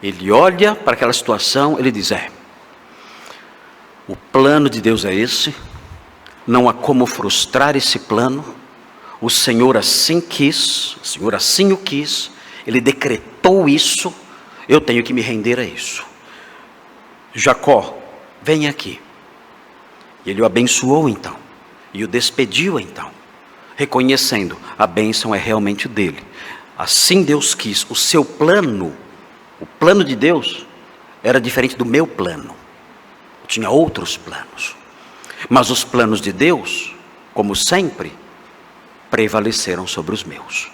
Ele olha para aquela situação, ele diz, o plano de Deus é esse, não há como frustrar esse plano, o Senhor assim quis, o Senhor assim o quis, Ele decretou isso, eu tenho que me render a isso. Jacó, vem aqui. Ele o abençoou então, e o despediu então, reconhecendo, a bênção é realmente dele. Assim Deus quis, o seu plano, o plano de Deus, era diferente do meu plano. Eu tinha outros planos. Mas os planos de Deus, como sempre, prevaleceram sobre os meus.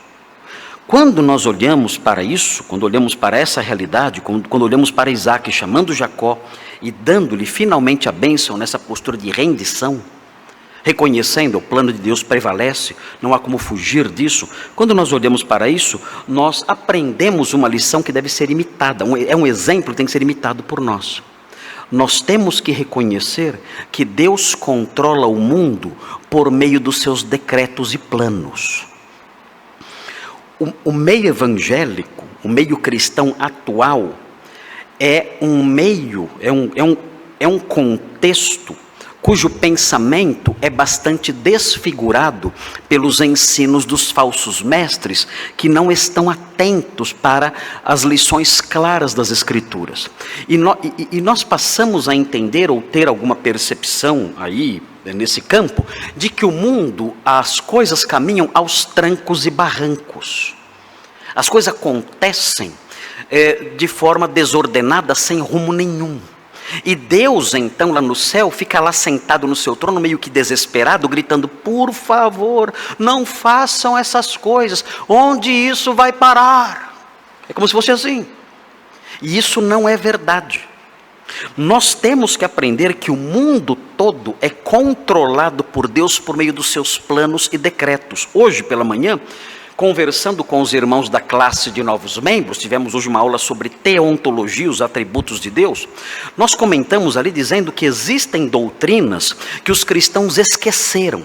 Quando nós olhamos para isso, quando olhamos para essa realidade, quando olhamos para Isaac chamando Jacó e dando-lhe finalmente a bênção nessa postura de rendição, reconhecendo o plano de Deus prevalece, não há como fugir disso. Quando nós olhamos para isso, nós aprendemos uma lição que deve ser imitada, é um exemplo que tem que ser imitado por nós. Nós temos que reconhecer que Deus controla o mundo por meio dos seus decretos e planos. O meio evangélico, o meio cristão atual, é um meio, é um contexto cujo pensamento é bastante desfigurado pelos ensinos dos falsos mestres, que não estão atentos para as lições claras das Escrituras. E nós passamos a entender ou ter alguma percepção aí, nesse campo, de que o mundo, as coisas caminham aos trancos e barrancos. As coisas acontecem de forma desordenada, sem rumo nenhum. E Deus, então, lá no céu, fica lá sentado no seu trono, meio que desesperado, gritando, por favor, não façam essas coisas, onde isso vai parar? É como se fosse assim. E isso não é verdade. Nós temos que aprender que o mundo todo é controlado por Deus por meio dos seus planos e decretos. Hoje pela manhã, conversando com os irmãos da classe de novos membros, tivemos hoje uma aula sobre teontologia, os atributos de Deus. Nós comentamos ali dizendo que existem doutrinas que os cristãos esqueceram.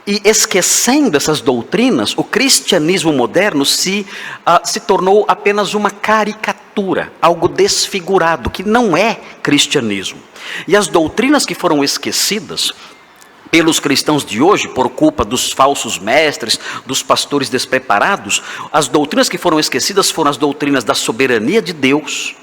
E esquecendo essas doutrinas, o cristianismo moderno se tornou apenas uma caricatura, algo desfigurado, que não é cristianismo. E as doutrinas que foram esquecidas pelos cristãos de hoje, por culpa dos falsos mestres, dos pastores despreparados, as doutrinas que foram esquecidas foram as doutrinas da soberania de Deus.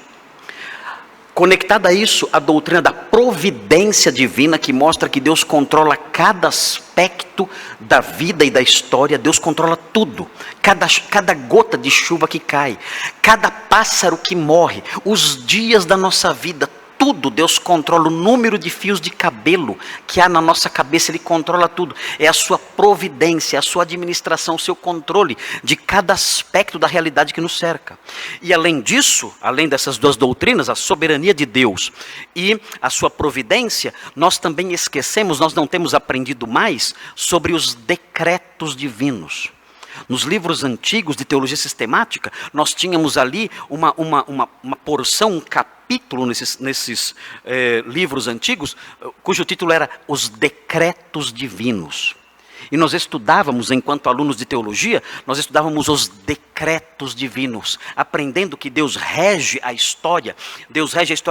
Conectada a isso, a doutrina da providência divina, que mostra que Deus controla cada aspecto da vida e da história. Deus controla tudo, cada gota de chuva que cai, cada pássaro que morre, os dias da nossa vida, tudo. Deus controla o número de fios de cabelo que há na nossa cabeça, Ele controla tudo. É a sua providência, a sua administração, o seu controle de cada aspecto da realidade que nos cerca. E além disso, além dessas duas doutrinas, a soberania de Deus e a sua providência, nós também esquecemos, nós não temos aprendido mais sobre os decretos divinos. Nos livros antigos de teologia sistemática, nós tínhamos ali uma porção, um capítulo nesses livros antigos, cujo título era Os Decretos Divinos. E nós estudávamos, enquanto alunos de teologia, nós estudávamos os decretos divinos, aprendendo que Deus rege a história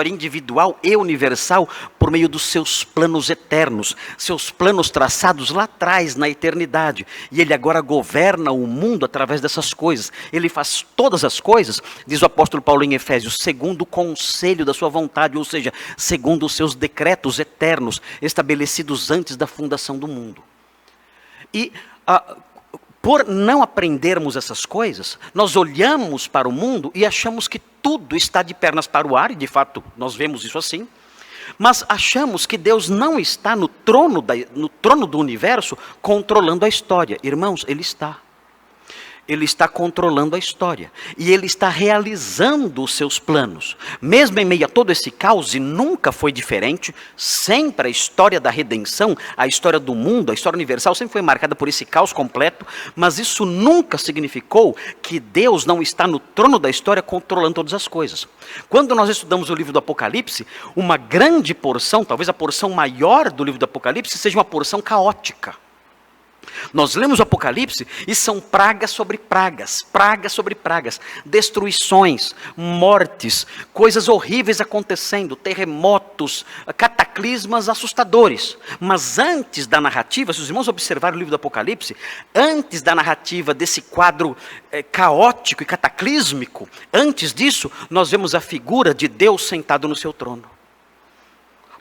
individual e universal por meio dos seus planos eternos, seus planos traçados lá atrás na eternidade. E Ele agora governa o mundo através dessas coisas. Ele faz todas as coisas, diz o apóstolo Paulo em Efésios, segundo o conselho da sua vontade, ou seja, segundo os seus decretos eternos, estabelecidos antes da fundação do mundo. E por não aprendermos essas coisas, nós olhamos para o mundo e achamos que tudo está de pernas para o ar, e de fato nós vemos isso assim, mas achamos que Deus não está no trono do universo controlando a história. Irmãos, Ele está. Ele está controlando a história, e Ele está realizando os seus planos, mesmo em meio a todo esse caos, e nunca foi diferente. Sempre a história da redenção, a história do mundo, a história universal, sempre foi marcada por esse caos completo, mas isso nunca significou que Deus não está no trono da história controlando todas as coisas. Quando nós estudamos o livro do Apocalipse, uma grande porção, talvez a porção maior do livro do Apocalipse, seja uma porção caótica. Nós lemos o Apocalipse e são pragas sobre pragas, destruições, mortes, coisas horríveis acontecendo, terremotos, cataclismas assustadores. Mas antes da narrativa, se os irmãos observarem o livro do Apocalipse, antes da narrativa desse quadro caótico e cataclísmico, antes disso, nós vemos a figura de Deus sentado no seu trono.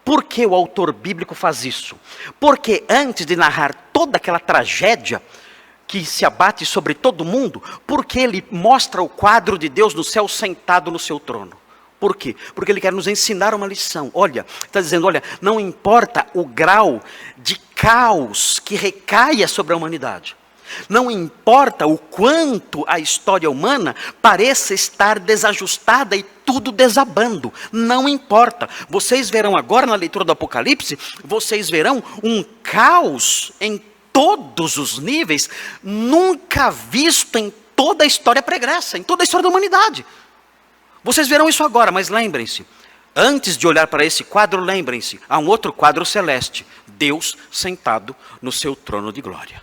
Por que o autor bíblico faz isso? Porque antes de narrar toda aquela tragédia que se abate sobre todo mundo, porque ele mostra o quadro de Deus no céu sentado no seu trono. Por quê? Porque ele quer nos ensinar uma lição. Olha, está dizendo, olha, não importa o grau de caos que recaia sobre a humanidade. Não importa o quanto a história humana pareça estar desajustada e tudo desabando. Não importa. Vocês verão agora na leitura do Apocalipse, vocês verão um caos em todos os níveis, nunca visto em toda a história pregressa, em toda a história da humanidade. Vocês verão isso agora, mas lembrem-se, antes de olhar para esse quadro, lembrem-se, há um outro quadro celeste, Deus sentado no seu trono de glória.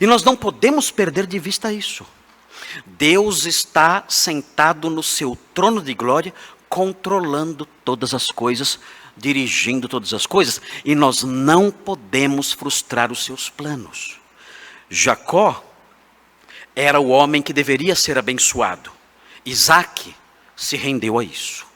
E nós não podemos perder de vista isso. Deus está sentado no seu trono de glória, controlando todas as coisas, dirigindo todas as coisas, e nós não podemos frustrar os seus planos. Jacó era o homem que deveria ser abençoado. Isaac se rendeu a isso.